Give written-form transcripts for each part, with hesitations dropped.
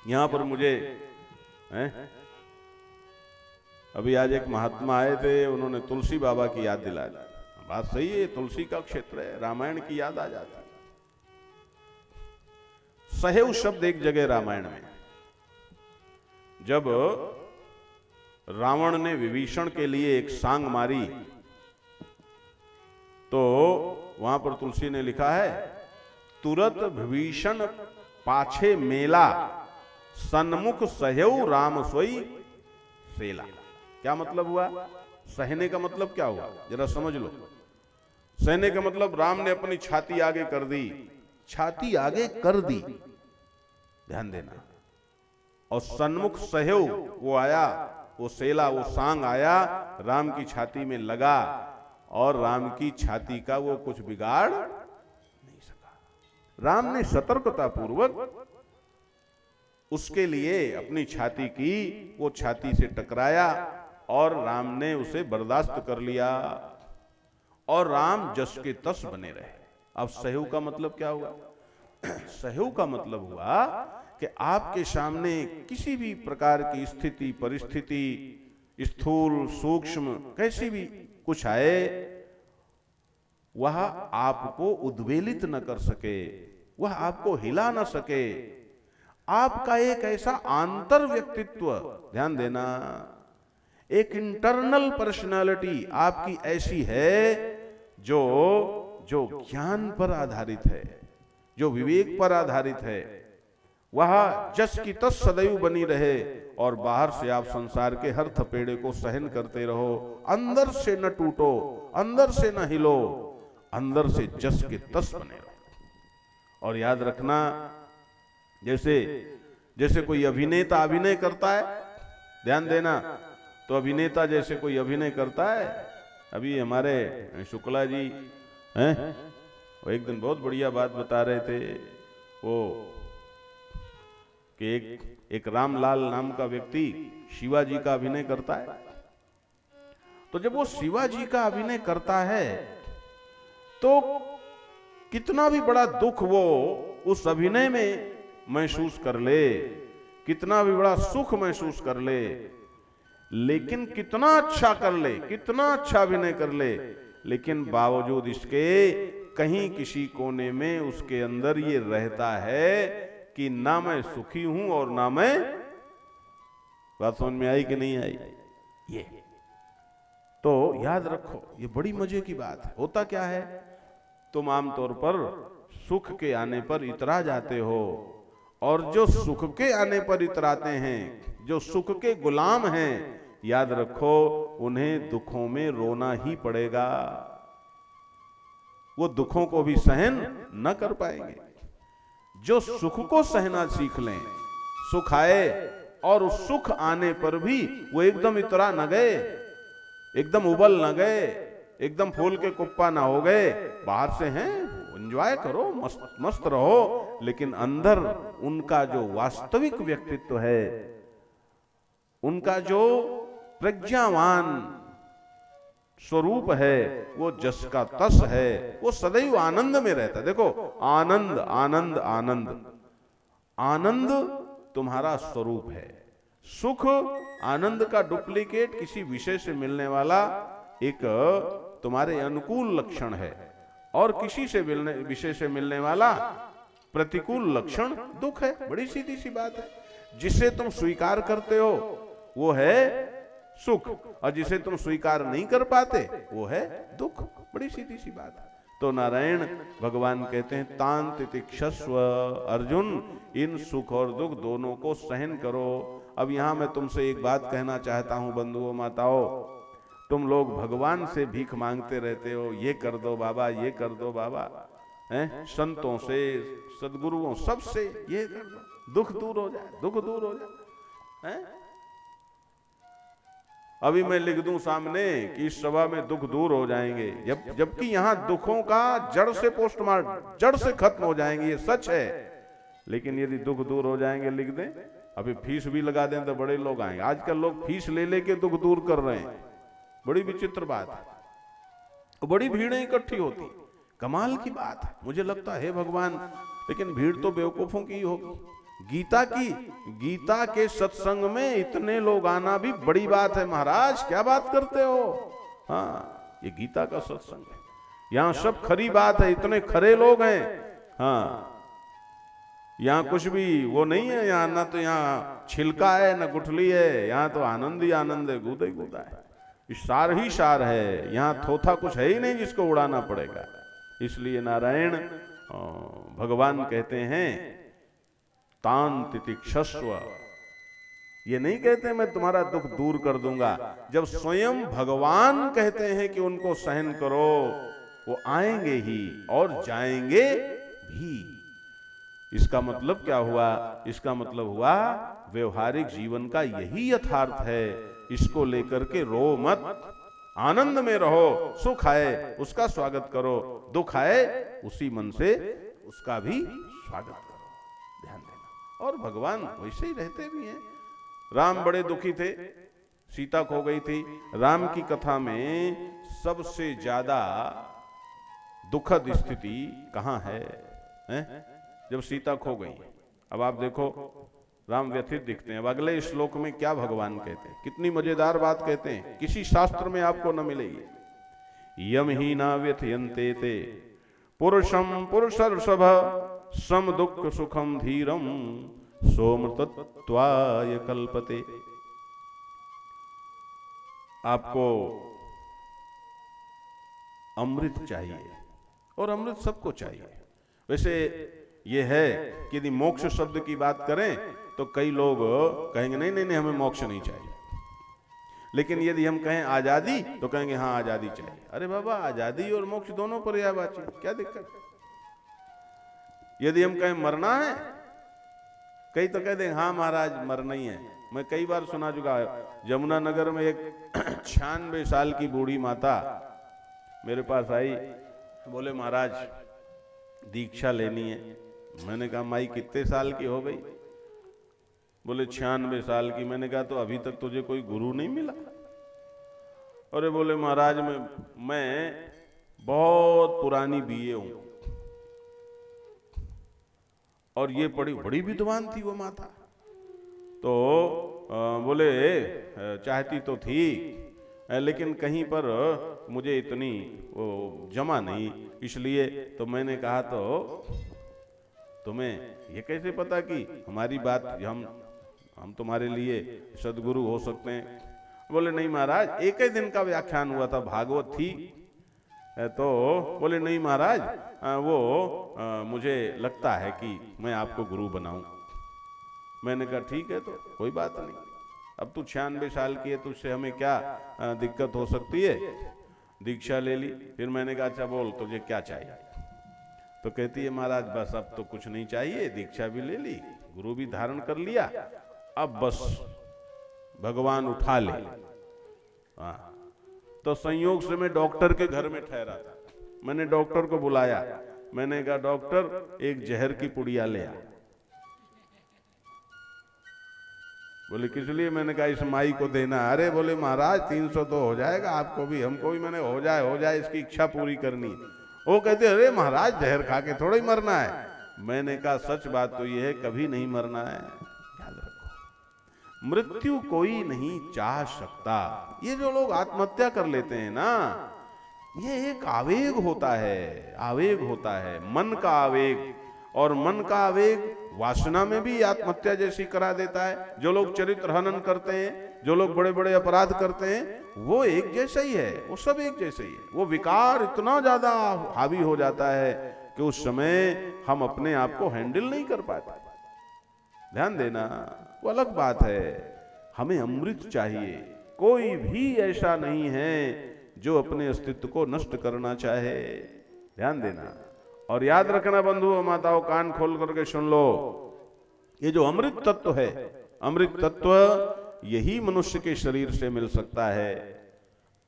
यहां पर मुझे अभी आज एक महात्मा आए थे, उन्होंने तुलसी बाबा की याद दिला दी। बात सही है, तुलसी का क्षेत्र है, रामायण की याद आ जाती है। सहैव शब्द एक जगह रामायण में, जब रावण ने विभीषण के लिए एक सांग मारी तो वहां पर तुलसी ने लिखा है, तुरत विभीषण पाछे मेला, सन्मुख सहैव राम सोई सेला। क्या मतलब हुआ? सहने का मतलब क्या हुआ, जरा समझ लो। सहने का मतलब राम ने अपनी छाती आगे कर दी, छाती आगे कर दी, ध्यान देना। और सन्मुख सहैव वो आया, वो सेला, वो सांग आया, राम की छाती में लगा और राम की छाती का वो कुछ बिगाड़ नहीं सका। राम ने सतर्कता पूर्वक उसके लिए अपनी छाती की, वो छाती से टकराया और राम ने उसे बर्दाश्त कर लिया और राम जस के तस बने रहे। अब सहैव का मतलब क्या हुआ? सहैव का मतलब हुआ कि आपके सामने किसी भी प्रकार की स्थिति परिस्थिति, स्थूल सूक्ष्म कैसी भी कुछ आए, वह आपको उद्वेलित न कर सके, वह आपको हिला न सके। आपका एक ऐसा आंतर व्यक्तित्व, ध्यान देना, एक इंटरनल पर्सनालिटी आपकी ऐसी है जो ज्ञान पर आधारित है, जो विवेक पर आधारित है। वह जस की तस सदैव बनी रहे और बाहर से आप संसार के हर थपेड़े को सहन करते रहो। अंदर से न टूटो, अंदर से न हिलो, अंदर से जस के तस बने रहो। और याद रखना, जैसे कोई अभिनेता अभिनय करता है, ध्यान देना, तो अभिनेता जैसे कोई अभिनय करता है, अभी हमारे शुक्ला जी हैं, वो एक दिन बहुत बढ़िया बात बता रहे थे, वो कि एक रामलाल नाम का व्यक्ति शिवाजी का अभिनय करता है। तो जब वो शिवाजी का अभिनय करता है तो कितना भी बड़ा दुख वो उस अभिनय में महसूस कर ले, कितना भी बड़ा सुख महसूस कर ले, लेकिन कितना अच्छा कर ले, कितना अच्छा अभिनय कर ले, लेकिन बावजूद इसके कहीं किसी कोने में उसके अंदर ये रहता है कि ना मैं सुखी हूं और ना मैं, बात समझ में आई कि नहीं आई? ये तो याद रखो, ये बड़ी मजे की बात है। होता क्या है, तुम आमतौर पर सुख के आने पर इतरा जाते हो, और जो सुख के आने पर इतराते हैं, जो सुख के गुलाम हैं, याद रखो उन्हें दुखों में रोना ही पड़ेगा। वो दुखों को भी सहन न कर पाएंगे। जो सुख को सहना सीख लें, सुख आए और उस सुख आने पर भी वो एकदम इतरा न गए, एकदम उबल न गए, एकदम फूल के कुप्पा ना हो गए। बाहर से हैं, एंजॉय करो, मस्त मस्त रहो, लेकिन अंदर उनका जो वास्तविक व्यक्तित्व है, उनका जो प्रज्ञावान स्वरूप है, वो जस का तस है, वो सदैव आनंद में रहता है। देखो, आनंद आनंद आनंद, आनंद तुम्हारा स्वरूप है। सुख आनंद का डुप्लीकेट, किसी विषय से मिलने वाला एक तुम्हारे अनुकूल लक्षण है, और किसी से विषय से मिलने वाला प्रतिकूल लक्षण दुख है। बड़ी सीधी सी बात है। जिसे तुम स्वीकार करते हो वो है सुख, और जिसे तुम स्वीकार नहीं कर पाते वो है दुख। बड़ी सीधी सी बात है। तो नारायण भगवान कहते हैं, तान तितिक्षस्व, अर्जुन इन सुख और दुख दोनों को सहन करो। अब यहां मैं तुमसे एक बात कहना चाहता हूं, बंधुओं माताओं, तुम लोग भगवान से भीख मांगते रहते हो, ये कर दो बाबा, ये कर दो बाबा, हैं, संतों से, सदगुरुओं, सबसे ये कर दो, दुख दूर हो जाए, दुख दूर हो जाए, हैं? अभी मैं लिख दूं सामने कि इस सभा में दुख दूर हो जाएंगे, जबकि यहां दुखों का जड़ से पोस्टमार्टम, जड़ से खत्म हो जाएंगे, ये सच है। लेकिन यदि दुख दूर हो जाएंगे लिख दें, अभी फीस भी लगा दें तो बड़े लोग आएंगे। आजकल लोग फीस ले लेके दुख दूर कर रहे हैं, बड़ी विचित्र बात है। बड़ी भीड़ें इकट्ठी होती, कमाल की बात है। मुझे लगता है भगवान, लेकिन भीड़ तो बेवकूफों की ही होगी, गीता के सत्संग में इतने लोग आना भी बड़ी बात है। महाराज क्या बात करते हो? हाँ, ये गीता का सत्संग है, यहाँ सब खरी बात है, इतने खरे लोग हैं। हाँ, यहाँ कुछ भी वो नहीं है, यहाँ ना तो यहाँ छिलका है ना गुठली है, यहाँ तो आनंद ही आनंद है, गूदा ही गूदा है, सार ही सार है, यहाँ थोथा कुछ है ही नहीं जिसको उड़ाना पड़ेगा। इसलिए नारायण भगवान कहते हैं तान तितिक्षस्व, ये नहीं कहते मैं तुम्हारा दुख दूर कर दूंगा। जब स्वयं भगवान कहते हैं कि उनको सहन करो, वो आएंगे ही और जाएंगे भी। इसका मतलब क्या हुआ? इसका मतलब हुआ व्यवहारिक जीवन का यही यथार्थ है। इसको लेकर के रो मत, आनंद में रहो। सुख आए उसका स्वागत करो, दुख आए उसी मन से उसका भी स्वागत करो। ध्यान देना। और भगवान वैसे ही रहते भी हैं। राम बड़े दुखी थे, सीता खो गई थी। राम की कथा में सबसे ज्यादा दुखद स्थिति कहां है? जब सीता खो गई। अब आप देखो राम व्यथित दिखते हैं। अब अगले श्लोक में क्या भगवान कहते हैं, कितनी मजेदार बात कहते हैं, किसी शास्त्र में आपको न मिलेगी। यम ही ना व्यथयन्ते ते पुरुषम पुरुषर्षभ सम दुख सुखम धीरम सोमृतत्वाय कल्पते। आपको अमृत चाहिए और अमृत सबको चाहिए। वैसे ये है कि यदि मोक्ष शब्द की बात करें तो कई लोग कहेंगे नहीं नहीं नहीं हमें मोक्ष नहीं चाहिए, लेकिन यदि हम कहें आजादी तो कहेंगे हाँ आजादी चाहिए। अरे बाबा, आजादी और मोक्ष दोनों पर्यायवाची, क्या दिक्कत? यदि हम कहें मरना है, कई तो कह देंगे हाँ महाराज मरना ही है। मैं कई बार सुना चुका है, यमुना नगर में एक 96 साल की बूढ़ी माता मेरे पास आई, बोले महाराज दीक्षा लेनी है। मैंने कहा माई कितने साल की हो गई? बोले 96 साल की। मैंने कहा तो अभी तक तुझे कोई गुरु नहीं मिला? अरे बोले महाराज मैं बहुत पुरानी बीए हूं। और ये बड़ी विद्वान थी वो माता। तो बोले चाहती तो थी लेकिन कहीं पर मुझे इतनी वो जमा नहीं, इसलिए तो मैंने कहा तो तुम्हें ये कैसे पता कि हमारी बात हम तुम्हारे लिए सदगुरु हो सकते हैं? बोले नहीं महाराज, एक ही दिन का व्याख्यान हुआ था, भागवत थी। तो बोले नहीं महाराज मुझे लगता है कि मैं आपको गुरु बनाऊं। मैंने कहा ठीक है, तो कोई बात नहीं, अब तू 96 साल की है, तुझसे हमें क्या दिक्कत हो सकती है? दीक्षा ले ली। फिर मैंने कहा अच्छा बोल तुझे क्या चाहिए? तो कहती है महाराज बस अब तो कुछ नहीं चाहिए, दीक्षा भी ले ली, गुरु भी धारण कर लिया, अब बस भगवान उठा ले। हाँ, तो संयोग से मैं डॉक्टर के घर में ठहरा था। मैंने डॉक्टर को बुलाया, मैंने कहा डॉक्टर एक जहर की पुड़िया ले आ। बोले किस लिए? मैंने कहा इस माई को देना। अरे बोले महाराज 300 तो हो जाएगा, आपको भी हमको भी। मैंने हो जाए इसकी इच्छा पूरी करनी। वो कहते अरे महाराज जहर खा के थोड़ा ही मरना है। मैंने कहा सच बात तो ये है कभी नहीं मरना है, याद रखो। मृत्यु कोई नहीं चाह सकता। ये जो लोग आत्महत्या कर लेते हैं ना, ये एक आवेग होता है, आवेग होता है, मन का आवेग। और मन का आवेग वासना में भी आत्महत्या जैसी करा देता है। जो लोग चरित्र हनन करते हैं, जो लोग बड़े बड़े अपराध करते हैं, वो एक जैसा ही है, वो सब एक जैसे ही है। वो विकार इतना ज्यादा हावी हो जाता है कि उस समय हम अपने आप को हैंडल नहीं कर पाते। ध्यान देना, वो अलग बात है। हमें अमृत चाहिए। कोई भी ऐसा नहीं है जो अपने अस्तित्व को नष्ट करना चाहे। ध्यान देना और याद रखना बंधु और माताओं, कान खोल करके सुन लो। ये जो अमृत तत्व है, अमृत तत्व यही मनुष्य के शरीर से मिल सकता है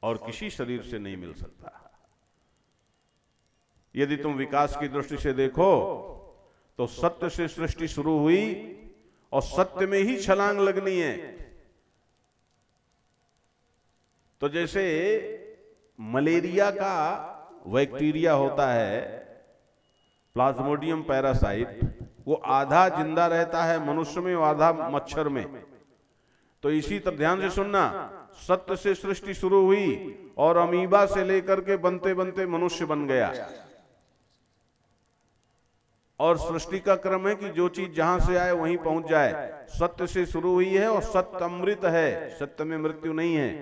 और किसी शरीर से नहीं मिल सकता। यदि तुम विकास की दृष्टि से देखो तो सत्य से सृष्टि शुरू हुई और सत्य में ही छलांग लगनी है। तो जैसे मलेरिया का बैक्टीरिया होता है, प्लाज्मोडियम पैरासाइट, वो आधा जिंदा रहता है मनुष्य में, आधा मच्छर में। तो इसी तरह ध्यान से सुनना, सत्य से सृष्टि शुरू हुई और अमीबा से लेकर के बनते बनते मनुष्य बन गया। और सृष्टि का क्रम है कि जो चीज जहां से आए वहीं पहुंच जाए। सत्य से शुरू हुई है और सत्य अमृत है, सत्य में मृत्यु नहीं है।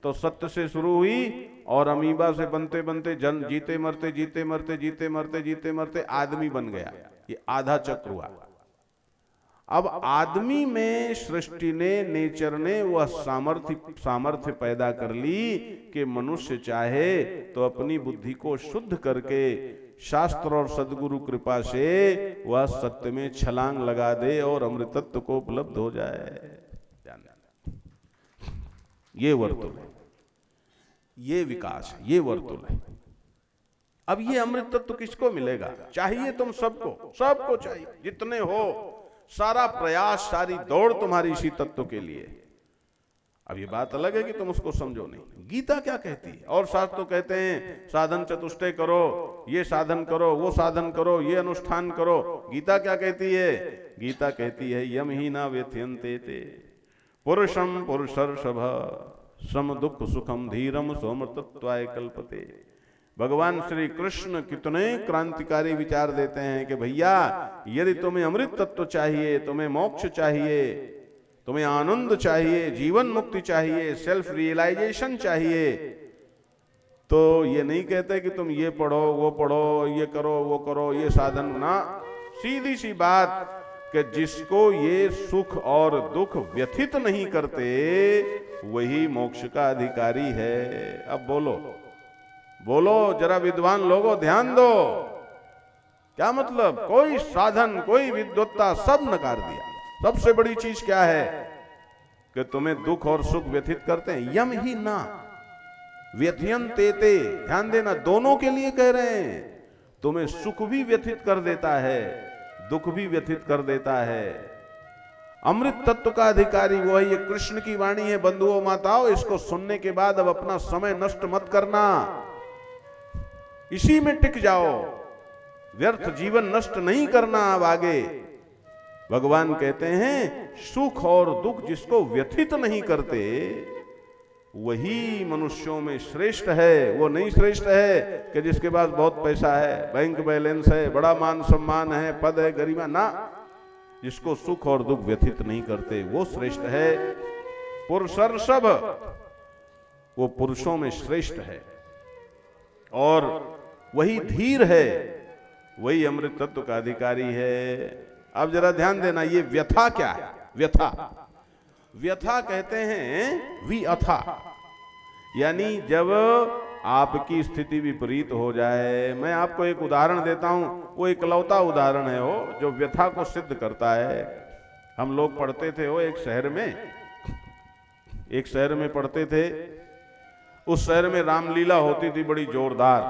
तो सत्य से शुरू हुई और अमीबा से बनते बनते जन जीते मरते जीते मरते जीते मरते जीते मरते आदमी बन गया। ये आधा चक्र हुआ। अब आदमी में सृष्टि ने, नेचर ने वह सामर्थ्य पैदा कर ली कि मनुष्य चाहे तो अपनी बुद्धि को शुद्ध करके शास्त्र और सद्गुरु कृपा से वह सत्य में छलांग लगा दे और अमृतत्व को उपलब्ध हो जाए। ये वर्तुल है, ये विकास है, ये वर्तुल है। अब ये अमृत तत्व किसको मिलेगा? चाहिए तुम सबको, सबको चाहिए, जितने हो। सारा प्रयास, सारी दौड़ तुम्हारी इसी तत्व के लिए। अब ये बात अलग है कि तुम उसको समझो नहीं। गीता क्या कहती है? और शास्त्र तो कहते हैं साधन चतुष्टय करो, ये साधन करो, वो साधन करो, ये अनुष्ठान करो। गीता क्या कहती है? गीता कहती है यम ही ना व्यथयन्ते ते पुरुषम पुरुषर्षभ सम दुख सुखम धीरम सोमृतत्वाय कल्पते। भगवान श्री कृष्ण कितने क्रांतिकारी विचार देते हैं कि भैया यदि तुम्हें अमृत तत्व चाहिए, तुम्हें मोक्ष चाहिए, तुम्हें आनंद चाहिए, जीवन मुक्ति चाहिए, सेल्फ रियलाइजेशन चाहिए, तो ये नहीं कहते कि तुम ये पढ़ो, वो पढ़ो, ये करो, वो करो, ये साधन ना। सीधी सी बात कि जिसको ये सुख और दुख व्यथित नहीं करते वही मोक्ष का अधिकारी है। अब बोलो बोलो जरा विद्वान लोगों, ध्यान दो। क्या मतलब? कोई साधन, कोई विद्वत्ता सब नकार दिया। सबसे बड़ी चीज क्या है कि तुम्हें दुख और सुख व्यथित करते हैं। यम ही ना व्यथयन्ते ते, ध्यान देना, दोनों के लिए कह रहे हैं। तुम्हें सुख भी व्यथित कर देता है, दुख भी व्यथित कर देता है। अमृत तत्व का अधिकारी वो है। ये कृष्ण की वाणी है बंधुओं माताओं, इसको सुनने के बाद अब अपना समय नष्ट मत करना, इसी में टिक जाओ, व्यर्थ जीवन नष्ट नहीं करना। अब आगे भगवान कहते हैं सुख और दुख जिसको व्यथित नहीं करते वही मनुष्यों में श्रेष्ठ है। वो नहीं श्रेष्ठ है कि जिसके पास बहुत पैसा है, बैंक बैलेंस है, बड़ा मान सम्मान है, पद है, गरिमा ना। जिसको सुख और दुख व्यथित नहीं करते वो श्रेष्ठ है। पुरुषर्षभ, वो पुरुषों में श्रेष्ठ है। और वही धीर है, वही अमृत तत्व का अधिकारी है। अब जरा ध्यान देना, ये व्यथा क्या है? व्यथा, व्यथा कहते हैं विअथा, यानी जब आपकी स्थिति विपरीत हो जाए। मैं आपको एक उदाहरण देता हूं, वो इकलौता उदाहरण है वो जो व्यथा को सिद्ध करता है। हम लोग पढ़ते थे वो एक शहर में पढ़ते थे। उस शहर में रामलीला होती थी बड़ी जोरदार,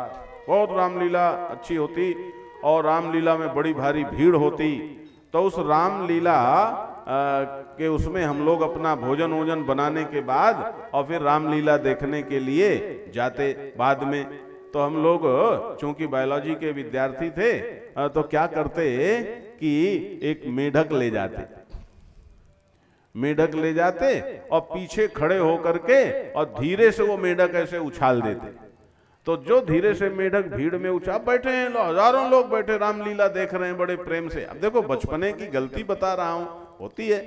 बहुत रामलीला अच्छी होती और रामलीला में बड़ी भारी भीड़ होती। तो उस रामलीला के उसमें हम लोग अपना भोजन वोजन बनाने के बाद और फिर रामलीला देखने के लिए जाते। बाद में तो हम लोग चूंकि बायोलॉजी के विद्यार्थी थे तो क्या करते कि एक मेढक ले जाते और पीछे खड़े होकर के और धीरे से वो मेढक ऐसे उछाल देते। तो जो धीरे से मेढक भीड़ में उछाल, बैठे हैं हजारों लोग बैठे रामलीला देख रहे हैं बड़े प्रेम से। अब देखो बचपने की गलती बता रहा हूं, होती है।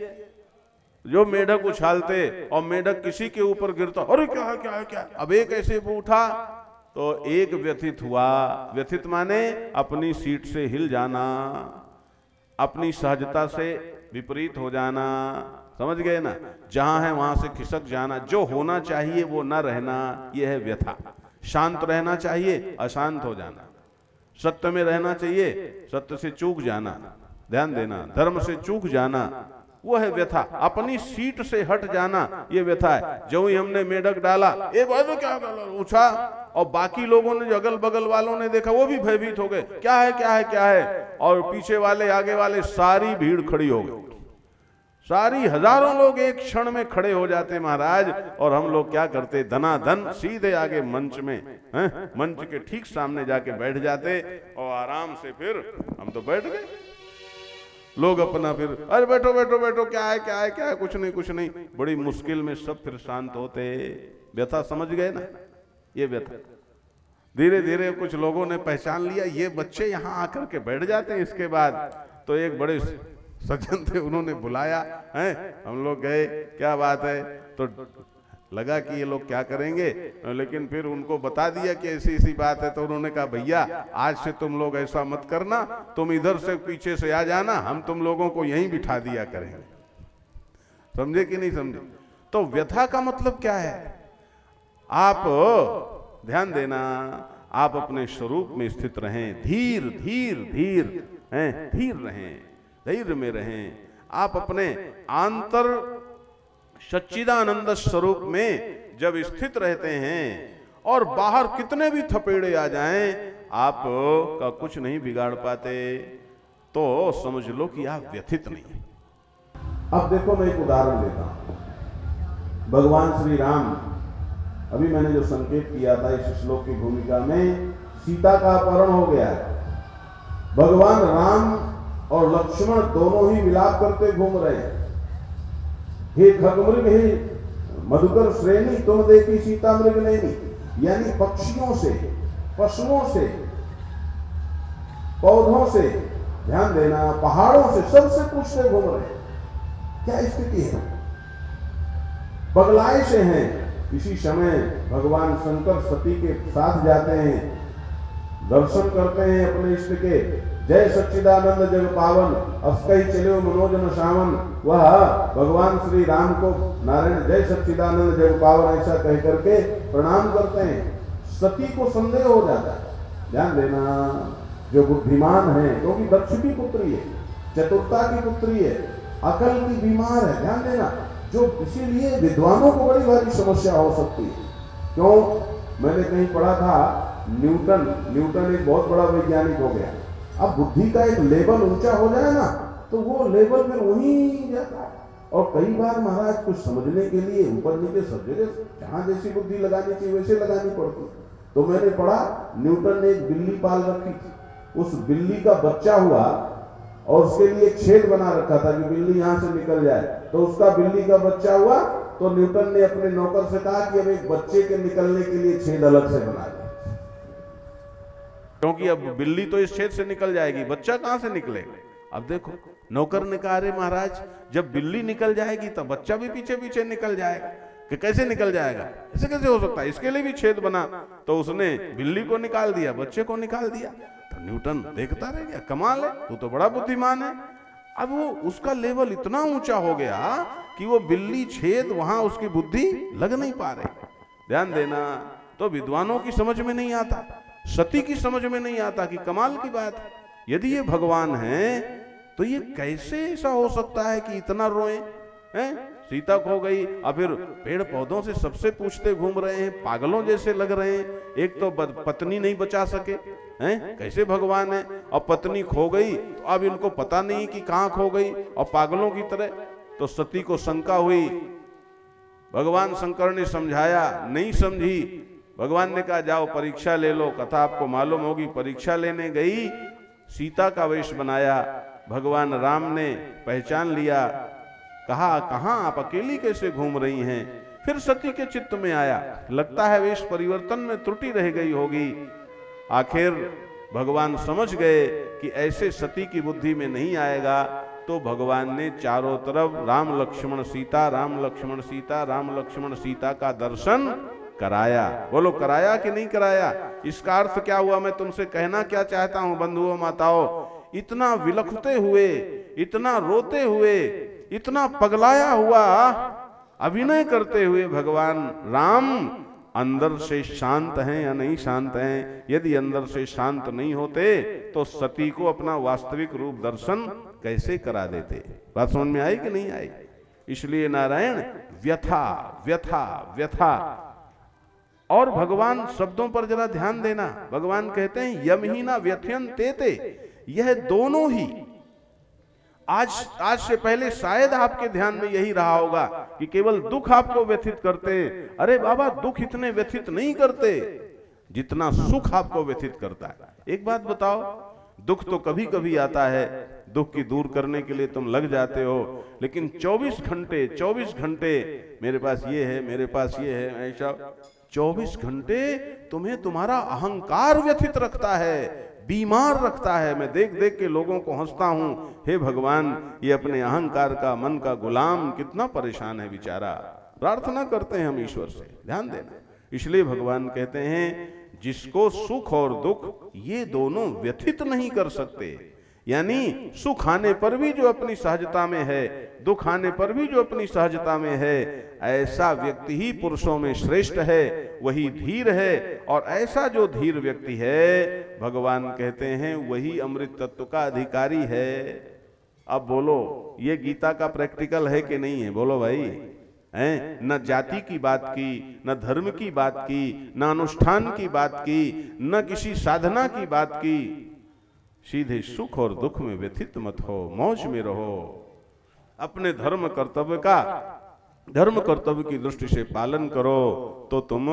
जो मेढक उछालते और मेढक किसी के ऊपर गिरता, अरे क्या है क्या है क्या है। अब एक ऐसे उठा तो एक व्यथित हुआ। व्यथित माने अपनी सीट से हिल जाना, अपनी सहजता से विपरीत हो जाना, समझ गए ना? जहां है वहां से खिसक जाना, जो होना चाहिए वो ना रहना, यह है व्यथा। शांत रहना चाहिए, अशांत हो जाना। सत्य में रहना चाहिए, सत्य से चूक जाना, ध्यान देना, धर्म से चूक जाना, वो है व्यथा। अपनी सीट से हट जाना, ये व्यथा है। जो ही हमने मेढक डाला, एक बार क्या उछा और बाकी लोगों ने, अगल बगल वालों ने देखा, वो भी भयभीत हो गए, क्या है क्या है क्या है। और पीछे वाले आगे वाले सारी भीड़ खड़ी हो गई, सारी हजारों लोग एक क्षण में खड़े हो जाते महाराज। और हम लोग क्या करते, धनाधन सीधे आगे मंच में, मंच के ठीक सामने जाके बैठ जाते और आराम से फिर हम तो बैठ गए। लोग अपना फिर अरे बैठो बैठो बैठो, क्या है क्या है क्या है, कुछ नहीं कुछ नहीं, बड़ी मुश्किल में सब फिर शांत होते। व्यथा समझ गए ना, ये व्यथा। धीरे धीरे कुछ लोगों ने पहचान लिया ये बच्चे यहाँ आकर के बैठ जाते हैं। इसके बाद तो एक बड़े सज्जन थे, उन्होंने बुलाया है, हम लोग गए, क्या बात है, तो लगा कि ये लोग क्या करेंगे, लेकिन फिर उनको बता दिया कि ऐसी ऐसी बात है। तो उन्होंने कहा भैया आज से तुम लोग ऐसा मत करना, तुम इधर से पीछे से आ जाना, हम तुम लोगों को यहीं बिठा दिया करेंगे। समझे कि नहीं समझे? तो व्यथा का मतलब क्या है? आप ध्यान देना, आप अपने स्वरूप में स्थित रहें, धीर धीर धीर हैं, धीर रहें, धैर्य में रहें। आप अपने आंतर सच्चिदानंद स्वरूप में जब स्थित रहते हैं और बाहर कितने भी थपेड़े आ जाएं, आप का कुछ नहीं बिगाड़ पाते, तो समझ लो कि आप व्यथित नहीं। अब देखो मैं एक उदाहरण देता हूं। भगवान श्री राम, अभी मैंने जो संकेत किया था इस श्लोक की भूमिका में, सीता का अपहरण हो गया है। भगवान राम और लक्ष्मण दोनों ही विलाप करते घूम रहे हैं, हे खगमृग हे मधुकर श्रेणी तुम देखी सीता मृग नैनी, यानी पक्षियों से, पशुओं से, पौधों से, ध्यान देना, पहाड़ों से, सबसे पूछते घूम रहे हैं। क्या स्थिति है? पगलाए से हैं। इसी समय भगवान शंकर सती के साथ जाते हैं, दर्शन करते हैं अपने इष्ट के। जय सच्चिदानंद जग पावन, अस्कई चलो मनोजन सावन। वह भगवान श्री राम को नारायण जय सच्चिदानंद जग पावन ऐसा कह करके प्रणाम करते हैं। सती को संदेह हो जाता है। ध्यान देना, जो बुद्धिमान है, क्योंकि दक्ष की पुत्री है, चतुरता की पुत्री है, अकल की बीमार है, ध्यान देना, जो इसीलिए विद्वानों को बड़ी भारी समस्या हो सकती है। क्यों? मैंने कहीं पढ़ा था, न्यूटन एक बहुत बड़ा वैज्ञानिक हो गया। अब बुद्धि का एक लेवल ऊंचा हो जाए ना, तो वो लेवल फिर वहीं जाता है। और कई बार महाराज कुछ समझने के लिए ऊपर नीचे सब जगह जहां जैसी बुद्धि लगानी चाहिए वैसे लगानी पड़ती। तो मैंने पढ़ा, न्यूटन ने एक बिल्ली पाल रखी थी, उस बिल्ली का बच्चा हुआ और उसके लिए एक छेद बना रखा था कि बिल्ली यहां से निकल जाए। तो उसका बिल्ली का बच्चा हुआ, तो न्यूटन ने अपने नौकर से कहा कि अब एक बच्चे के निकलने के लिए छेद अलग से बना दे, क्योंकि अब बिल्ली तो इस छेद से निकल जाएगी, बच्चा कहां से निकलेगा। अब देखो, नौकर ने कहा अरे महाराज, जब बिल्ली निकल जाएगी तो बच्चा भी पीछे पीछे निकल जाएगा। कि कैसे निकल जाएगा, ऐसे कैसे हो सकता है, इसके लिए भी छेद बना। तो उसने बिल्ली को निकाल दिया, बच्चे को निकाल दिया। तो न्यूटन देखता रह गया, कमाल है, तू तो बड़ा बुद्धिमान है। अब वो उसका लेवल इतना ऊंचा हो गया कि वो बिल्ली छेद वहां उसकी बुद्धि लग नहीं पा रही। ध्यान देना, तो विद्वानों की समझ में नहीं आता, सती की समझ में नहीं आता कि कमाल की बात है, यदि ये भगवान है तो ये कैसे ऐसा हो सकता है कि इतना रोए हैं। सीता खो गई, अब फिर पेड़ पौधों से सबसे पूछते घूम रहे हैं, पागलों जैसे लग रहे हैं। एक तो पत्नी नहीं बचा सके हैं, कैसे भगवान है। और पत्नी खो गई तो अब इनको पता नहीं कि कहां खो गई, और पागलों की तरह। तो सती को शंका हुई, भगवान शंकर ने समझाया, नहीं समझी। भगवान ने कहा जाओ परीक्षा ले लो, कथा आपको मालूम होगी। परीक्षा लेने गई, सीता का वेश बनाया, भगवान राम ने पहचान लिया, कहा कहां आप अकेली कैसे घूम रही हैं। फिर सती के चित्त में आया, लगता है वेश परिवर्तन में त्रुटि रह गई होगी। आखिर भगवान समझ गए कि ऐसे सती की बुद्धि में नहीं आएगा। तो भगवान ने चारों तरफ राम लक्ष्मण सीता, राम लक्ष्मण सीता, राम लक्ष्मण सीता का दर्शन कराया। बोलो कराया कि नहीं कराया। इसका अर्थ क्या हुआ, मैं तुमसे कहना क्या चाहता हूं बंधुओं माताओं, इतना विलखते हुए, इतना रोते हुए, इतना पगलाया हुआ अभिनय करते हुए भगवान राम अंदर से शांत हैं या नहीं शांत हैं। यदि अंदर से शांत नहीं होते तो सती को अपना वास्तविक रूप दर्शन कैसे करा देते। बात समझ में आई कि नहीं आई। इसलिए नारायण व्यथा व्यथा व्यथा। और भगवान शब्दों पर जरा ध्यान देना, भगवान कहते हैं यमहीना व्यथयन तेते। यह दोनों ही आज से पहले शायद आपके ध्यान में यही रहा होगा कि केवल दुख आपको व्यथित करते। अरे बाबा, दुख इतने व्यथित नहीं करते जितना सुख आपको व्यथित करता है। एक बात बताओ, दुख तो कभी कभी आता है, दुख की दूर करने के लिए तुम लग जाते हो, लेकिन 24 घंटे मेरे पास ये है, मेरे पास ये है, ऐसा 24 घंटे तुम्हें तुम्हारा अहंकार व्यथित रखता है, बीमार रखता है। मैं देख देख के लोगों को हंसता हूं, हे भगवान, ये अपने अहंकार का, मन का गुलाम कितना परेशान है बेचारा। प्रार्थना करते हैं हम ईश्वर से, ध्यान देना। इसलिए भगवान कहते हैं जिसको सुख और दुख ये दोनों व्यथित नहीं कर सकते, यानी सुख आने पर भी जो अपनी सहजता में है, दुख आने पर भी जो अपनी सहजता में है, ऐसा व्यक्ति ही पुरुषों में श्रेष्ठ है, वही धीर है। और ऐसा जो धीर व्यक्ति है, भगवान कहते हैं वही अमृत तत्व का अधिकारी है। अब बोलो, ये गीता का प्रैक्टिकल है कि नहीं है? बोलो भाई, हैं? न जाति की बात की, न धर्म की बात की, न अनुष्ठान की बात की, न किसी साधना की बात की। सीधे सुख और दुख में व्यथित मत हो, मौज में रहो, अपने धर्म कर्तव्य की दृष्टि से पालन करो, तो तुम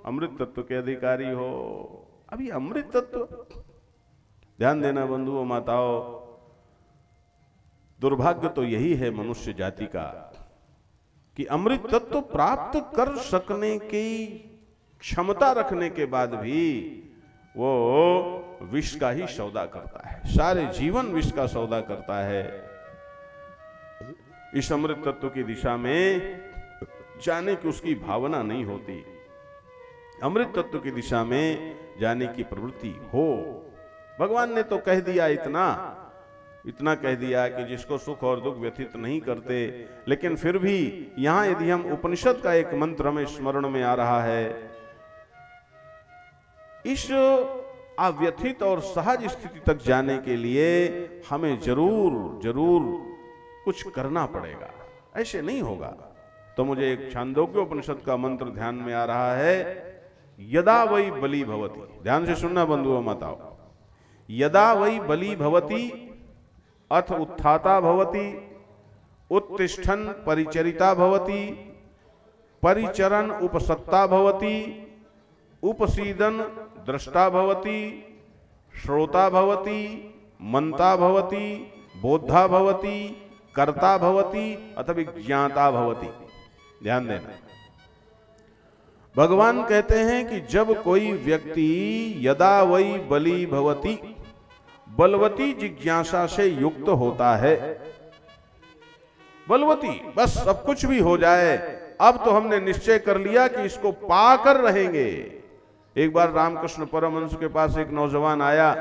अमृत तत्व के अधिकारी हो। अब ये अमृत तत्व, ध्यान देना बंधुओं माताओं, दुर्भाग्य तो यही है मनुष्य जाति का कि अमृत तत्व प्राप्त कर सकने की क्षमता रखने के बाद भी वो विष का ही सौदा करता है, सारे जीवन विष का सौदा करता है। इस अमृत तत्व की दिशा में जाने की उसकी भावना नहीं होती, अमृत तत्व की दिशा में जाने की प्रवृत्ति हो। भगवान ने तो कह दिया, इतना कह दिया कि जिसको सुख और दुख व्यथित नहीं करते। लेकिन फिर भी यहां यदि हम उपनिषद का एक मंत्र हमें स्मरण में आ रहा है, इस अव्यथित और सहज स्थिति तक जाने के लिए हमें जरूर कुछ करना पड़ेगा, ऐसे नहीं होगा। तो मुझे एक छांदोग्य उपनिषद का मंत्र ध्यान में आ रहा है, यदा वै बली भवति। ध्यान से सुनना बंधुओं माताओं, यदा वै बली भवति अथ उत्थाता भवति, उत्तिष्ठन् परिचरिता भवति, परिचरन् उपसत्ता भवति, उपसीदन् द्रष्टा भवति, श्रोता भवति, मंता भवति, बोद्धा भवति, कर्ता भवति अथ विज्ञाता भवति। ध्यान देना, भगवान कहते हैं कि जब कोई व्यक्ति यदा वै बली भवति, बलवती जिज्ञासा से युक्त होता है, बलवती, बस सब कुछ भी हो जाए, अब तो हमने निश्चय कर लिया कि इसको पाकर रहेंगे। एक बार रामकृष्ण परमहंस के पास एक नौजवान आया,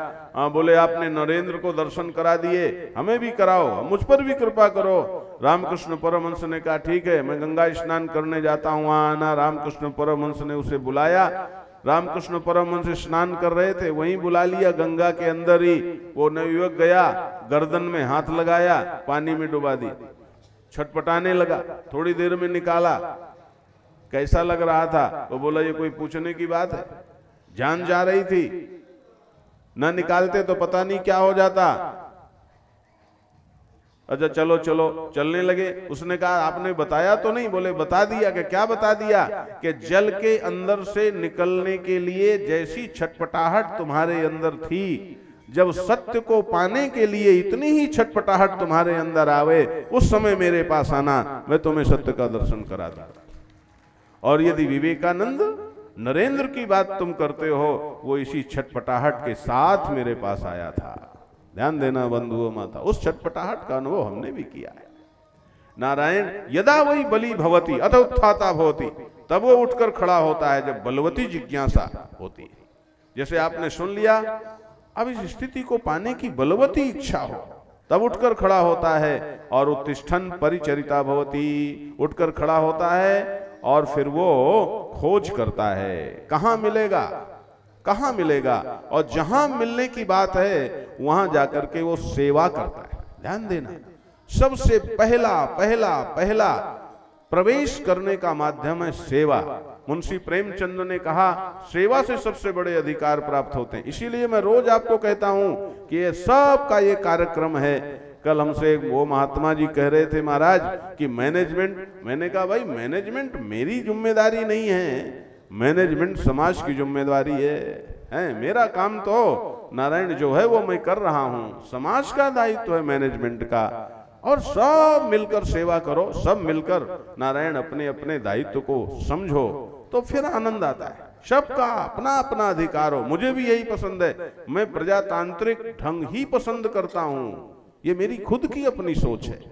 बोले आपने नरेंद्र को दर्शन करा दिए, हमें भी कराओ, मुझ पर भी कृपा करो। रामकृष्ण परमहंस ने कहा ठीक है, मैं गंगा स्नान करने जाता हूं, वहां आना। रामकृष्ण परमहंस ने उसे बुलाया, रामकृष्ण परमहंस स्नान कर रहे थे, वहीं बुला लिया गंगा के अंदर ही। वो नवयुवक गया, गर्दन में हाथ लगाया, पानी में डुबा दी, छटपटाने लगा, थोड़ी देर में निकाला, कैसा लग रहा था? वो बोला ये कोई पूछने की बात है, जान जा रही थी, ना निकालते तो पता नहीं क्या हो जाता। अच्छा चलो चलने लगे। उसने कहा आपने बताया तो नहीं? बोले बता दिया। कि क्या बता दिया? कि जल के अंदर से निकलने के लिए जैसी छटपटाहट तुम्हारे अंदर थी, जब सत्य को पाने के लिए इतनी ही छटपटाहट तुम्हारे अंदर आवे, उस समय मेरे पास आना, मैं तुम्हें सत्य का दर्शन करा दूं। और यदि विवेकानंद नरेंद्र की बात तुम करते हो, वो इसी छटपटाहट के साथ मेरे पास आया था। ध्यान देना बंधुओं माता, उस छटपटाहट का अनुभव हमने भी किया है। नारायण यदा वही बली भवती अथ उत्थाता भवती, तब वो उठकर खड़ा होता है जब बलवती जिज्ञासा होती है। जैसे आपने सुन लिया, अब इस स्थिति को पाने की बलवती इच्छा हो, तब उठकर खड़ा होता है। और उत्तिष्ठन् परिचरिता भवती, उठकर खड़ा होता है और फिर वो खोज करता है, कहां मिलेगा, और जहां मिलने की बात है वहां जाकर के वो सेवा करता है। ध्यान देना, सबसे पहला प्रवेश करने का माध्यम है सेवा। मुंशी प्रेमचंद ने कहा सेवा से सबसे बड़े अधिकार प्राप्त होते हैं। इसीलिए मैं रोज आपको कहता हूं कि ये सब का ये कार्यक्रम है। कल हमसे वो महात्मा जी कह रहे थे महाराज कि मैनेजमेंट, मैंने कहा भाई मैनेजमेंट मेरी जिम्मेदारी नहीं है, मैनेजमेंट समाज की जिम्मेदारी है। मेरा काम तो नारायण जो है वो मैं कर रहा हूं, समाज का दायित्व है मैनेजमेंट का, और सब मिलकर सेवा करो, सब मिलकर नारायण अपने अपने दायित्व को समझो, तो फिर आनंद आता है। सबका अपना अपना अधिकार हो, मुझे भी यही पसंद है, मैं प्रजातांत्रिक ढंग ही पसंद करता हूं, ये मेरी खुद की अपनी सोच है।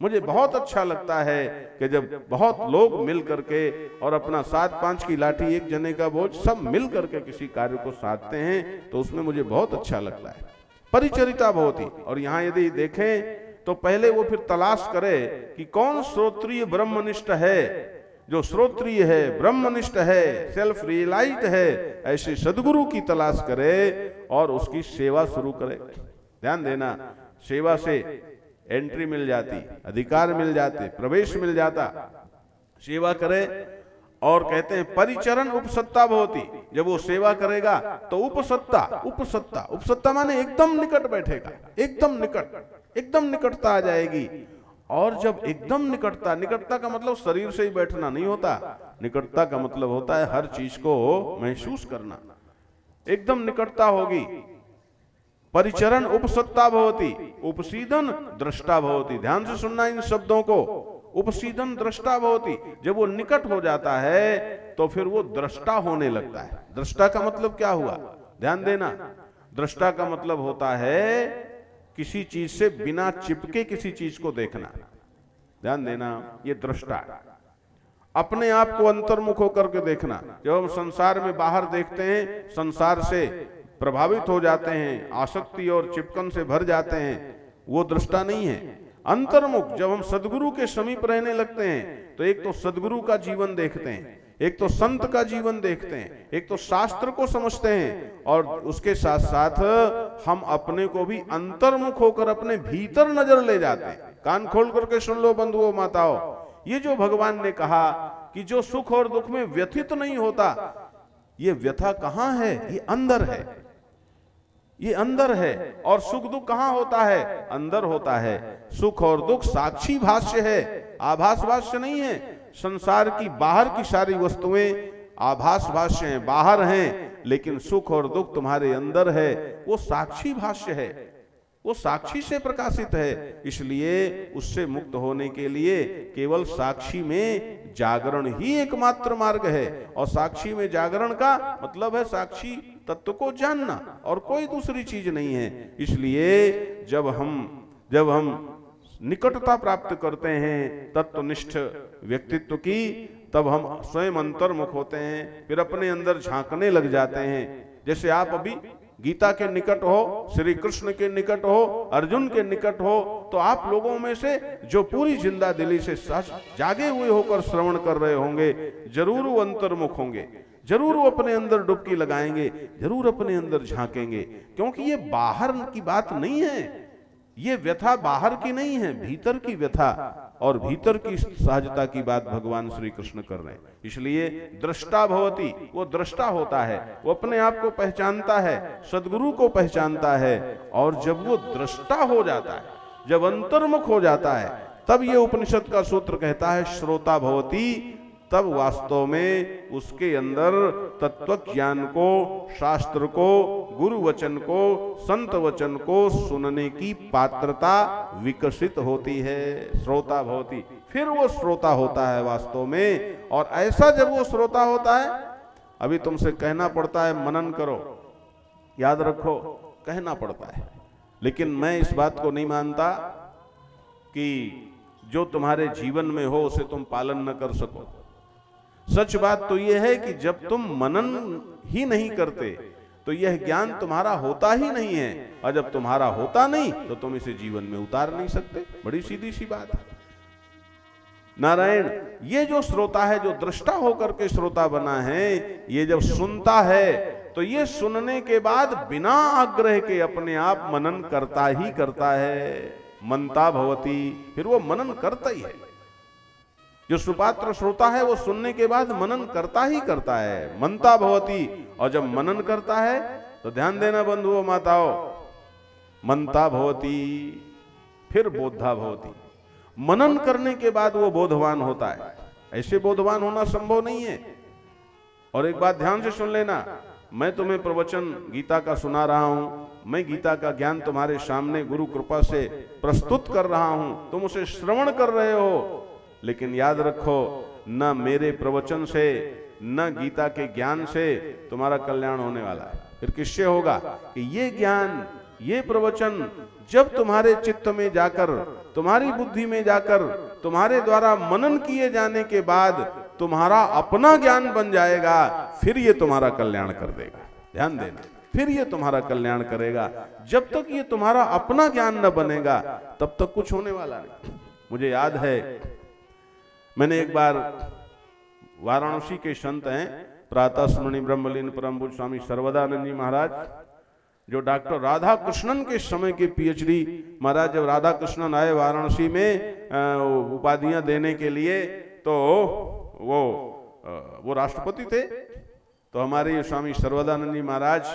मुझे बहुत अच्छा लगता है कि जब बहुत लोग मिल करके और अपना 7-5 की लाठी एक जने का बोझ सब मिल करके किसी कार्य को साधते हैं, तो उसमें मुझे बहुत अच्छा लगता है। परिचरिता भवति, और यहाँ यदि देखें तो पहले वो फिर तलाश करे कि कौन श्रोत्रिय ब्रह्मनिष्ठ है, जो श्रोत्रिय है, ब्रह्मनिष्ठ है, सेल्फ रियलाइज्ड है, ऐसे सदगुरु की तलाश करे और उसकी सेवा शुरू करे। ध्यान देना, सेवा से एंट्री मिल जाती, अधिकार मिल जाते, प्रवेश मिल जाता। सेवा करे और कहते हैं परिचरण उपसत्ता भवति, जब वो सेवा करेगा तो उपसत्ता, उपसत्ता, उपसत्ता माने एकदम निकट बैठेगा, एकदम निकट, एकदम निकटता आ जाएगी। और जब एकदम निकटता, निकटता का मतलब शरीर से ही बैठना नहीं होता, निकटता का मतलब होता है हर चीज को महसूस करना, एकदम निकटता होगी। परिचरण उपसत्ता भवति, उपसीदन दृष्टा भवति, ध्यान से सुनना इन शब्दों को, उपसीदन दृष्टा भवति, जब वो निकट हो जाता है तो फिर वो दृष्टा होने लगता है। दृष्टा का मतलब क्या हुआ, ध्यान देना, दृष्टा का मतलब होता है किसी चीज से बिना चिपके किसी चीज को देखना। ध्यान देना, ये दृष्टा, अपने आप को अंतर्मुख होकर के देखना। जब हम संसार में बाहर देखते हैं, संसार से प्रभावित हो जाते हैं, आसक्ति और चिपकन से भर जाते हैं, वो दृष्टा नहीं है। अंतर्मुख, जब हम सदगुरु के समीप रहने लगते हैं तो एक तो सदगुरु का जीवन देखते हैं, एक तो संत का जीवन देखते हैं, एक तो शास्त्र को समझते हैं, और उसके साथ साथ हम अपने को भी अंतर्मुख होकर अपने भीतर नजर ले जाते हैं। कान खोल करके सुन लो बंधुओं माताओं, ये जो भगवान ने कहा कि जो सुख और दुख में व्यथित नहीं होता, ये व्यथा कहां है, ये अंदर है, ये अंदर है। और सुख दुख कहां होता है, अंदर होता है। सुख और दुख साक्षी भाष्य है, आभास भाष्य नहीं है। संसार की बाहर की सारी वस्तुएं आभास भाष्य हैं, बाहर हैं, लेकिन सुख और दुख तुम्हारे अंदर है, वो साक्षी भाष्य है, वो साक्षी से प्रकाशित है। इसलिए उससे मुक्त होने के लिए केवल साक्षी में जागरण ही एकमात्र मार्ग है। और साक्षी में जागरण का मतलब है साक्षी तत्व को जानना, और कोई दूसरी चीज नहीं है। इसलिए जब हम निकटता प्राप्त करते हैं तत्वनिष्ठ व्यक्तित्व की, तब हम स्वयं अंतर्मुख होते हैं, फिर अपने अंदर झांकने लग जाते हैं। जैसे आप अभी गीता के निकट हो, श्री कृष्ण के निकट हो, अर्जुन के निकट हो, तो आप लोगों में से जो पूरी जिंदा दिली से जागे हुए होकर श्रवण कर रहे होंगे, जरूर वो अंतर्मुख होंगे, जरूर वो अपने अंदर डुबकी लगाएंगे, जरूर अपने अंदर झांकेंगे। क्योंकि ये बाहर की बात नहीं है, ये व्यथा बाहर की नहीं है, भीतर की व्यथा और भीतर की सहजता की बात भगवान श्री कृष्ण कर रहे हैं। इसलिए दृष्टा भवति, वो दृष्टा होता है, वो अपने आप को पहचानता है, सदगुरु को पहचानता है। और जब वो दृष्टा हो जाता है, जब अंतर्मुख हो जाता है, तब ये उपनिषद का सूत्र कहता है श्रोता भवति, तब वास्तव में उसके अंदर तत्व ज्ञान को, शास्त्र को, गुरु वचन को, संत वचन को सुनने की पात्रता विकसित होती है। श्रोता भवति, फिर वो श्रोता होता है वास्तव में। और ऐसा जब वो श्रोता होता है, अभी तुमसे कहना पड़ता है मनन करो, याद रखो, कहना पड़ता है, लेकिन मैं इस बात को नहीं मानता कि जो तुम्हारे जीवन में हो उसे तुम पालन न कर सको। सच बात तो यह है कि जब तुम मनन ही नहीं करते तो यह ज्ञान तुम्हारा होता ही नहीं है, और जब तुम्हारा होता नहीं तो तुम इसे जीवन में उतार नहीं सकते। बड़ी सीधी सी बात है। नारायण, ये जो श्रोता है, जो दृष्टा होकर के श्रोता बना है, ये जब सुनता है तो ये सुनने के बाद बिना आग्रह के अपने आप मनन करता ही करता है। मनता भवति, फिर वो मनन करता ही है। जो सुपात्र श्रोता है वो सुनने के बाद मनन करता ही करता है, मनता भवति। और जब मनन करता है तो ध्यान देना बंधुओं माताओं, मनता भवति, फिर बोधा भवति। मनन करने के बाद वो बोधवान होता है। ऐसे बोधवान होना संभव नहीं है। और एक बात ध्यान से सुन लेना, मैं तुम्हें प्रवचन गीता का सुना रहा हूं, मैं गीता का ज्ञान तुम्हारे सामने गुरु कृपा से प्रस्तुत कर रहा हूं, तुम उसे श्रवण कर रहे हो, लेकिन याद रखो न मेरे प्रवचन से न गीता के ज्ञान से तुम्हारा कल्याण होने वाला है। फिर किससे होगा कि ये ज्ञान, ये प्रवचन जब तुम्हारे चित्त में जाकर, तुम्हारी बुद्धि में जाकर, तुम्हारे द्वारा मनन किए जाने के बाद तुम्हारा अपना ज्ञान बन जाएगा, फिर ये तुम्हारा कल्याण कर देगा। ध्यान देना, फिर ये तुम्हारा कल्याण करेगा। जब तक ये तुम्हारा अपना ज्ञान न बनेगा तब तक कुछ होने वाला नहीं। मुझे याद है, मैंने एक बार वाराणसी के संत हैं प्रातः स्मरणीय ब्रह्मलीन परम पूज्य स्वामी सर्वदानंद जी महाराज, जो डॉक्टर राधा कृष्णन के समय के पीएचडी महाराज, जब राधा कृष्णन आए वाराणसी में उपाधियां देने के लिए, तो वो राष्ट्रपति थे, तो हमारे स्वामी सर्वदानंद जी महाराज,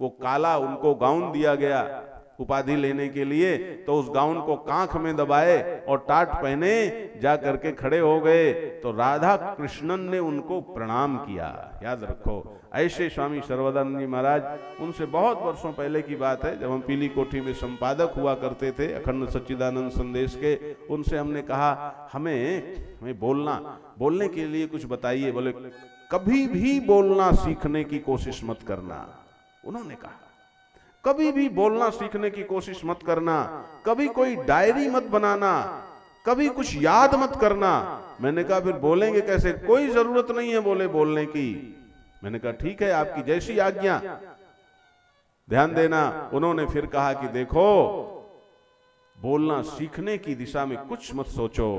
वो काला उनको गाउन दिया गया उपाधि लेने के लिए, तो उस गाउन को कांख में दबाए और टाट पहने जा करके खड़े हो गए, तो राधा कृष्णन ने उनको प्रणाम किया। याद रखो, ऐसे स्वामी सर्वदानंद जी महाराज, उनसे बहुत वर्षों पहले की बात है, जब हम पीली कोठी में संपादक हुआ करते थे अखंड सच्चिदानंद संदेश के, उनसे हमने कहा हमें बोलने के लिए कुछ बताइए। बोले कभी भी बोलना सीखने की कोशिश मत करना। उन्होंने कहा कभी भी बोलना सीखने की कोशिश मत करना, कभी कोई डायरी मत बनाना, कभी कुछ याद मत करना। मैंने कहा फिर बोलेंगे कैसे? कोई जरूरत नहीं है बोलने की। मैंने कहा ठीक है, आपकी जैसी आज्ञा। ध्यान देना, उन्होंने फिर कहा कि देखो, बोलना सीखने की दिशा में कुछ मत सोचो,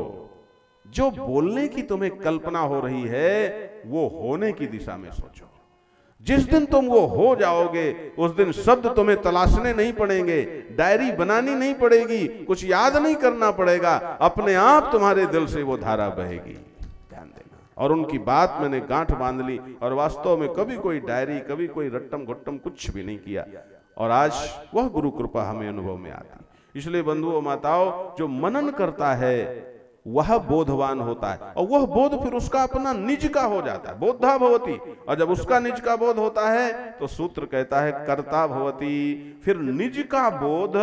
जो बोलने की तुम्हें कल्पना हो रही है वो होने की दिशा में सोचो। जिस दिन तुम वो हो जाओगे उस दिन शब्द तुम्हें तलाशने नहीं पड़ेंगे, डायरी बनानी नहीं पड़ेगी, कुछ याद नहीं करना पड़ेगा, अपने आप तुम्हारे दिल से वो धारा बहेगी। ध्यान देना। और उनकी बात मैंने गांठ बांध ली, और वास्तव में कभी कोई डायरी, कभी कोई रट्टम घुट्टम कुछ भी नहीं किया, और आज वह गुरु कृपा हमें अनुभव में आती। इसलिए बंधुओं माताओं, जो मनन करता है वह बोधवान होता है, और वह बोध फिर उसका अपना निज का हो जाता है, बोधा भवती। और जब उसका निज का बोध होता है तो सूत्र कहता है कर्ता भवती। फिर निज का बोध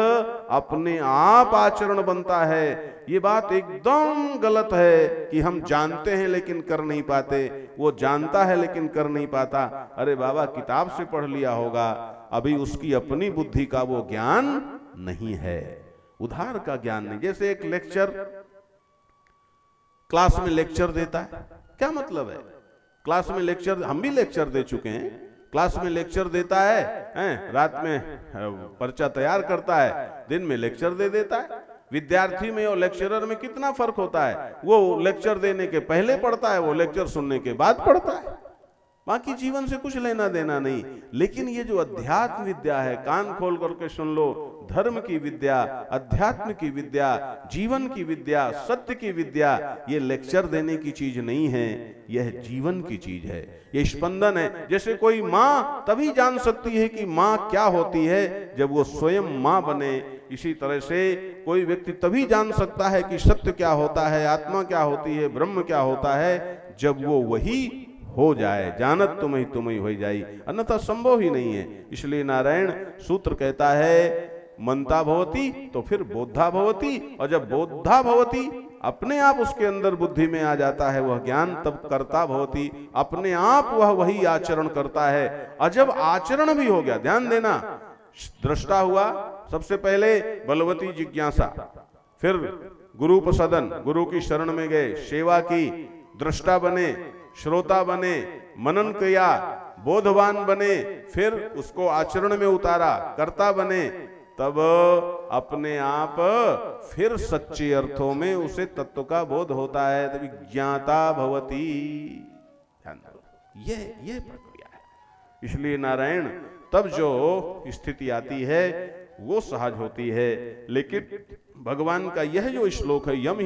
अपने आप आचरण बनता है। ये बात एकदम गलत है कि हम जानते हैं लेकिन कर नहीं पाते, वो जानता है लेकिन कर नहीं पाता। अरे बाबा, किताब से पढ़ लिया होगा, अभी उसकी अपनी बुद्धि का वो ज्ञान नहीं है, उधार का ज्ञान नहीं। जैसे एक लेक्चर क्लास में लेक्चर देता है, क्या मतलब है? क्लास में लेक्चर, हम भी लेक्चर दे चुके हैं, क्लास में लेक्चर देता है, रात में पर्चा तैयार करता है, दिन में लेक्चर दे देता है। विद्यार्थी में और लेक्चरर में कितना फर्क होता है? वो लेक्चर देने के पहले पढ़ता है, वो लेक्चर सुनने के बाद पढ़ता है। बाकी जीवन से कुछ लेना देना नहीं। लेकिन ये जो अध्यात्म विद्या है, कान खोल करके सुन लो, धर्म की विद्या, अध्यात्म की विद्या, जीवन की विद्या, सत्य की विद्या, ये लेक्चर देने की चीज नहीं है, यह जीवन की चीज है, ये स्पंदन है। जैसे कोई माँ तभी जान सकती है कि माँ क्या होती है जब वो स्वयं माँ बने, इसी तरह से कोई व्यक्ति तभी जान सकता है कि सत्य क्या होता है, आत्मा क्या होती है, ब्रह्म क्या होता है, जब वो वही हो जाए। जानत तुम ही हो जाई, अन्यथा संभव ही नहीं है। इसलिए नारायण सूत्र कहता है मनता भवती, तो फिर बोधा भवती, और जब बोधा भवती अपने आप उसके अंदर बुद्धि में आ जाता है वह ज्ञान, तब कर्ता भवती, अपने आप वह वही आचरण करता है। और जब आचरण भी हो गया, ध्यान देना, दृष्टा हुआ, सबसे पहले बलवती जिज्ञासा, फिर गुरुपसदन, गुरु की शरण में गए, सेवा की, दृष्टा बने, श्रोता बने, मनन किया, बोधवान बने, फिर उसको आचरण में उतारा, कर्ता बने, तब अपने आप फिर सच्चे अर्थों में उसे तत्व का बोध होता है, तभी ज्ञाता भवती। ध्यान दो, ये प्रक्रिया है। इसलिए नारायण, तब जो स्थिति आती है वो सहज होती है। लेकिन भगवान का यह जो श्लोक है, यम